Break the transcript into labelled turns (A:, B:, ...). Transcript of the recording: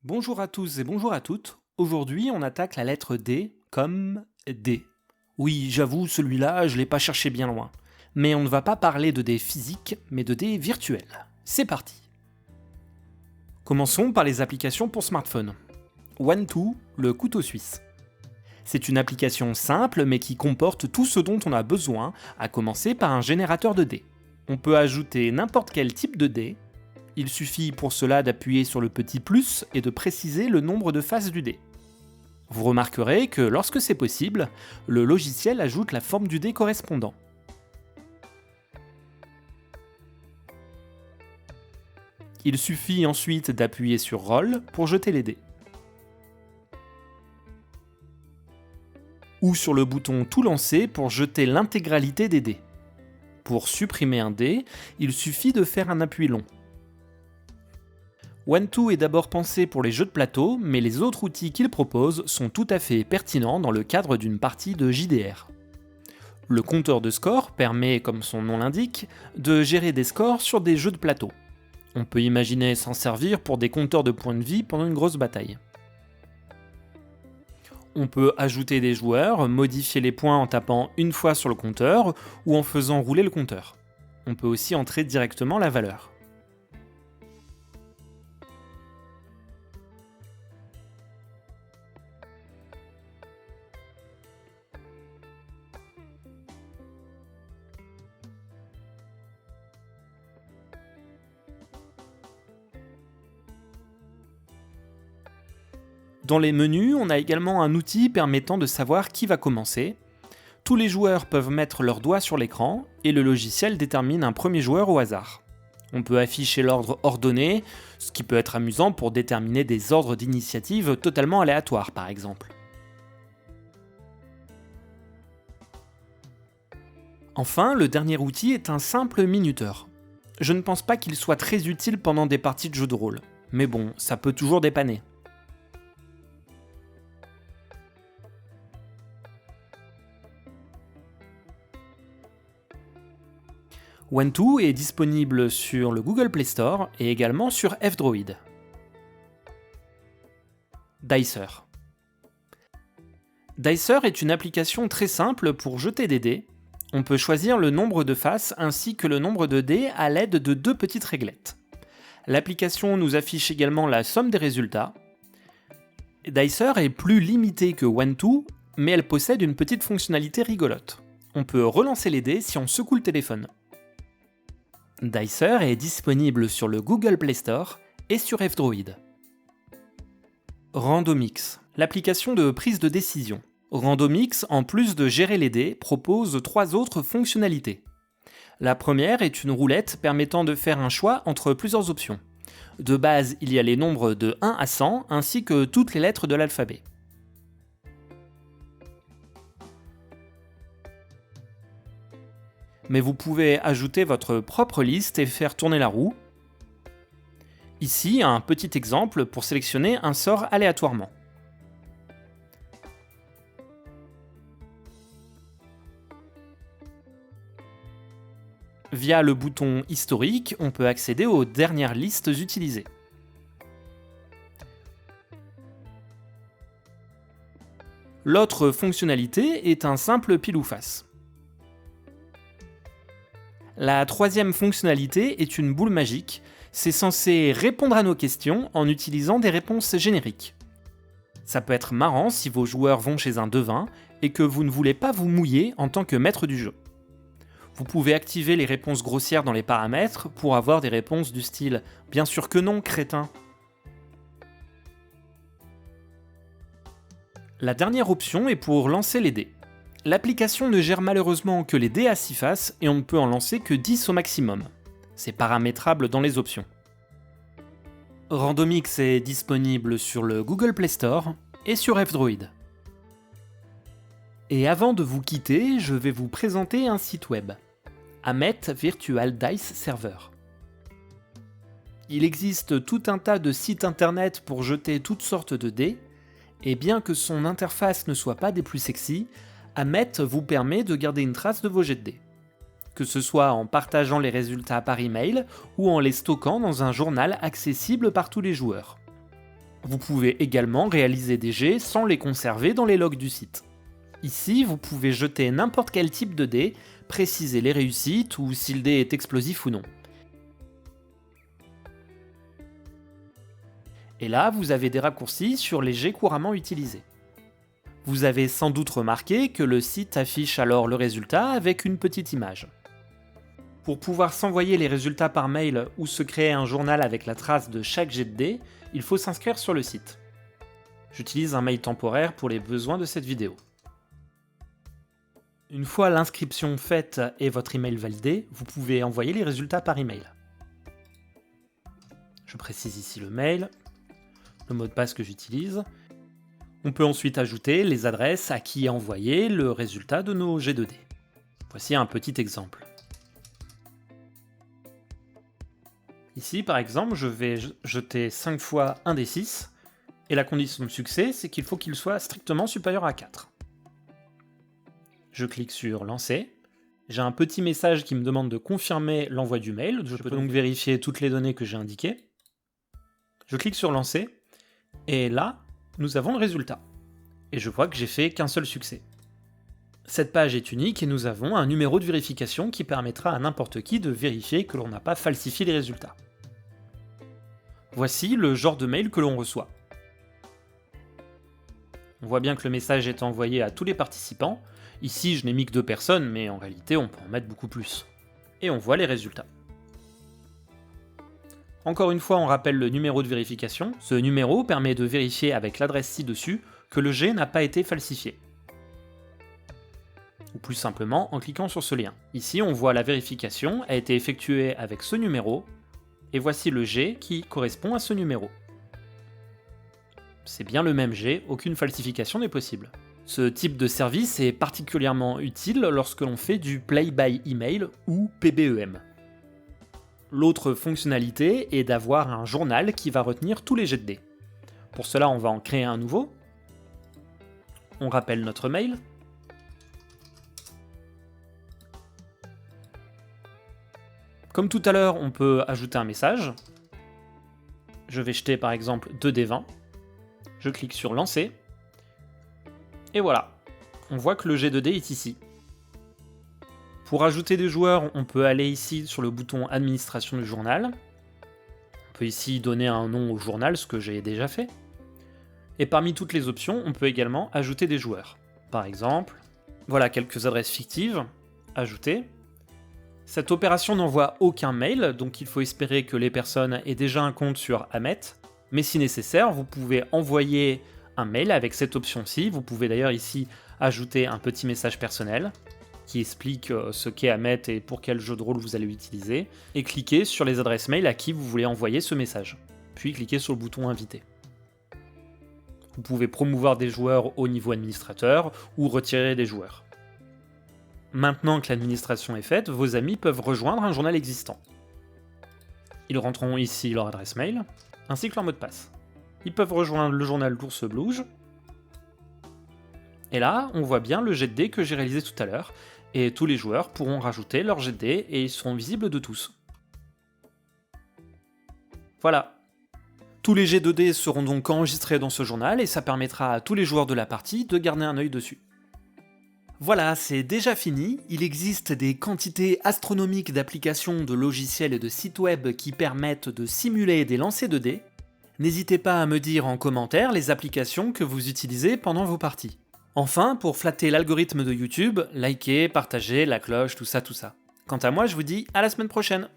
A: Bonjour à tous et bonjour à toutes. Aujourd'hui, on attaque la lettre D comme D. Oui, j'avoue, celui-là, je l'ai pas cherché bien loin. Mais on ne va pas parler de dés physiques, mais de dés virtuels. C'est parti. Commençons par les applications pour smartphone. One2, le couteau suisse. C'est une application simple mais qui comporte tout ce dont on a besoin, à commencer par un générateur de dés. On peut ajouter n'importe quel type de dés. Il suffit pour cela d'appuyer sur le petit plus et de préciser le nombre de faces du dé. Vous remarquerez que lorsque c'est possible, le logiciel ajoute la forme du dé correspondant. Il suffit ensuite d'appuyer sur Roll pour jeter les dés. Ou sur le bouton Tout lancer pour jeter l'intégralité des dés. Pour supprimer un dé, il suffit de faire un appui long. One2 est d'abord pensé pour les jeux de plateau, mais les autres outils qu'il propose sont tout à fait pertinents dans le cadre d'une partie de JDR. Le compteur de score permet, comme son nom l'indique, de gérer des scores sur des jeux de plateau. On peut imaginer s'en servir pour des compteurs de points de vie pendant une grosse bataille. On peut ajouter des joueurs, modifier les points en tapant une fois sur le compteur ou en faisant rouler le compteur. On peut aussi entrer directement la valeur. Dans les menus, on a également un outil permettant de savoir qui va commencer. Tous les joueurs peuvent mettre leur doigt sur l'écran et le logiciel détermine un premier joueur au hasard. On peut afficher l'ordre ordonné, ce qui peut être amusant pour déterminer des ordres d'initiative totalement aléatoires par exemple. Enfin, le dernier outil est un simple minuteur. Je ne pense pas qu'il soit très utile pendant des parties de jeux de rôle, mais bon, ça peut toujours dépanner. One2 est disponible sur le Google Play Store et également sur F-Droid. Dicer. Dicer est une application très simple pour jeter des dés. On peut choisir le nombre de faces ainsi que le nombre de dés à l'aide de deux petites réglettes. L'application nous affiche également la somme des résultats. Dicer est plus limitée que One2, mais elle possède une petite fonctionnalité rigolote. On peut relancer les dés si on secoue le téléphone. Dicer est disponible sur le Google Play Store et sur F-Droid. Randomix, l'application de prise de décision. Randomix, en plus de gérer les dés, propose 3 autres fonctionnalités. La première est une roulette permettant de faire un choix entre plusieurs options. De base, il y a les nombres de 1 à 100 ainsi que toutes les lettres de l'alphabet. Mais vous pouvez ajouter votre propre liste et faire tourner la roue. Ici, un petit exemple pour sélectionner un sort aléatoirement. Via le bouton historique, on peut accéder aux dernières listes utilisées. L'autre fonctionnalité est un simple pile ou face. La troisième fonctionnalité est une boule magique. C'est censé répondre à nos questions en utilisant des réponses génériques. Ça peut être marrant si vos joueurs vont chez un devin et que vous ne voulez pas vous mouiller en tant que maître du jeu. Vous pouvez activer les réponses grossières dans les paramètres pour avoir des réponses du style « Bien sûr que non, crétin !». La dernière option est pour lancer les dés. L'application ne gère malheureusement que les dés à 6 faces et on ne peut en lancer que 10 au maximum. C'est paramétrable dans les options. Randomix est disponible sur le Google Play Store et sur F-Droid. Et avant de vous quitter, je vais vous présenter un site web. Amet Virtual Dice Server. Il existe tout un tas de sites internet pour jeter toutes sortes de dés, et bien que son interface ne soit pas des plus sexy, Amet vous permet de garder une trace de vos jets de dés. Que ce soit en partageant les résultats par email ou en les stockant dans un journal accessible par tous les joueurs. Vous pouvez également réaliser des jets sans les conserver dans les logs du site. Ici, vous pouvez jeter n'importe quel type de dé, préciser les réussites ou si le dé est explosif ou non. Et là, vous avez des raccourcis sur les jets couramment utilisés. Vous avez sans doute remarqué que le site affiche alors le résultat avec une petite image. Pour pouvoir s'envoyer les résultats par mail ou se créer un journal avec la trace de chaque jet de dés, il faut s'inscrire sur le site. J'utilise un mail temporaire pour les besoins de cette vidéo. Une fois l'inscription faite et votre email validé, vous pouvez envoyer les résultats par email. Je précise ici le mail, le mot de passe que j'utilise. On peut ensuite ajouter les adresses à qui envoyer le résultat de nos jets de dés. Voici un petit exemple. Ici, par exemple, je vais jeter 5 fois un des 6, et la condition de succès, c'est qu'il faut qu'il soit strictement supérieur à 4. Je clique sur Lancer. J'ai un petit message qui me demande de confirmer l'envoi du mail. Je peux donc vérifier toutes les données que j'ai indiquées. Je clique sur Lancer, et là, nous avons le résultat. Et je vois que j'ai fait qu'un seul succès. Cette page est unique et nous avons un numéro de vérification qui permettra à n'importe qui de vérifier que l'on n'a pas falsifié les résultats. Voici le genre de mail que l'on reçoit. On voit bien que le message est envoyé à tous les participants. Ici, je n'ai mis que 2 personnes, mais en réalité, on peut en mettre beaucoup plus. Et on voit les résultats. Encore une fois, on rappelle le numéro de vérification. Ce numéro permet de vérifier avec l'adresse ci-dessus que le jet n'a pas été falsifié. Ou plus simplement en cliquant sur ce lien. Ici, on voit la vérification a été effectuée avec ce numéro, et voici le jet qui correspond à ce numéro. C'est bien le même jet, aucune falsification n'est possible. Ce type de service est particulièrement utile lorsque l'on fait du Play by Email ou PBEM. L'autre fonctionnalité est d'avoir un journal qui va retenir tous les jets de dés. Pour cela, on va en créer un nouveau. On rappelle notre mail. Comme tout à l'heure, on peut ajouter un message. Je vais jeter par exemple 2 dés 20. Je clique sur Lancer. Et voilà, on voit que le jet de dés est ici. Pour ajouter des joueurs, on peut aller ici sur le bouton Administration du journal. On peut ici donner un nom au journal, ce que j'ai déjà fait. Et parmi toutes les options, on peut également ajouter des joueurs. Par exemple, voilà quelques adresses fictives. Ajouter. Cette opération n'envoie aucun mail, donc il faut espérer que les personnes aient déjà un compte sur Hamet. Mais si nécessaire, vous pouvez envoyer un mail avec cette option-ci. Vous pouvez d'ailleurs ici ajouter un petit message personnel qui explique ce qu'est Hamet et pour quel jeu de rôle vous allez l'utiliser, et cliquer sur les adresses mail à qui vous voulez envoyer ce message. Puis cliquez sur le bouton Inviter. Vous pouvez promouvoir des joueurs au niveau administrateur ou retirer des joueurs. Maintenant que l'administration est faite, vos amis peuvent rejoindre un journal existant. Ils rentreront ici leur adresse mail, ainsi que leur mot de passe. Ils peuvent rejoindre le journal d'Ours Blouge. Et là, on voit bien le jet de dés que j'ai réalisé tout à l'heure, et tous les joueurs pourront rajouter leur jet de dés et ils seront visibles de tous. Voilà. Tous les jets de dés seront donc enregistrés dans ce journal et ça permettra à tous les joueurs de la partie de garder un œil dessus. Voilà, c'est déjà fini. Il existe des quantités astronomiques d'applications, de logiciels et de sites web qui permettent de simuler des lancers de dés. N'hésitez pas à me dire en commentaire les applications que vous utilisez pendant vos parties. Enfin, pour flatter l'algorithme de YouTube, likez, partagez, la cloche, tout ça. Quant à moi, je vous dis à la semaine prochaine.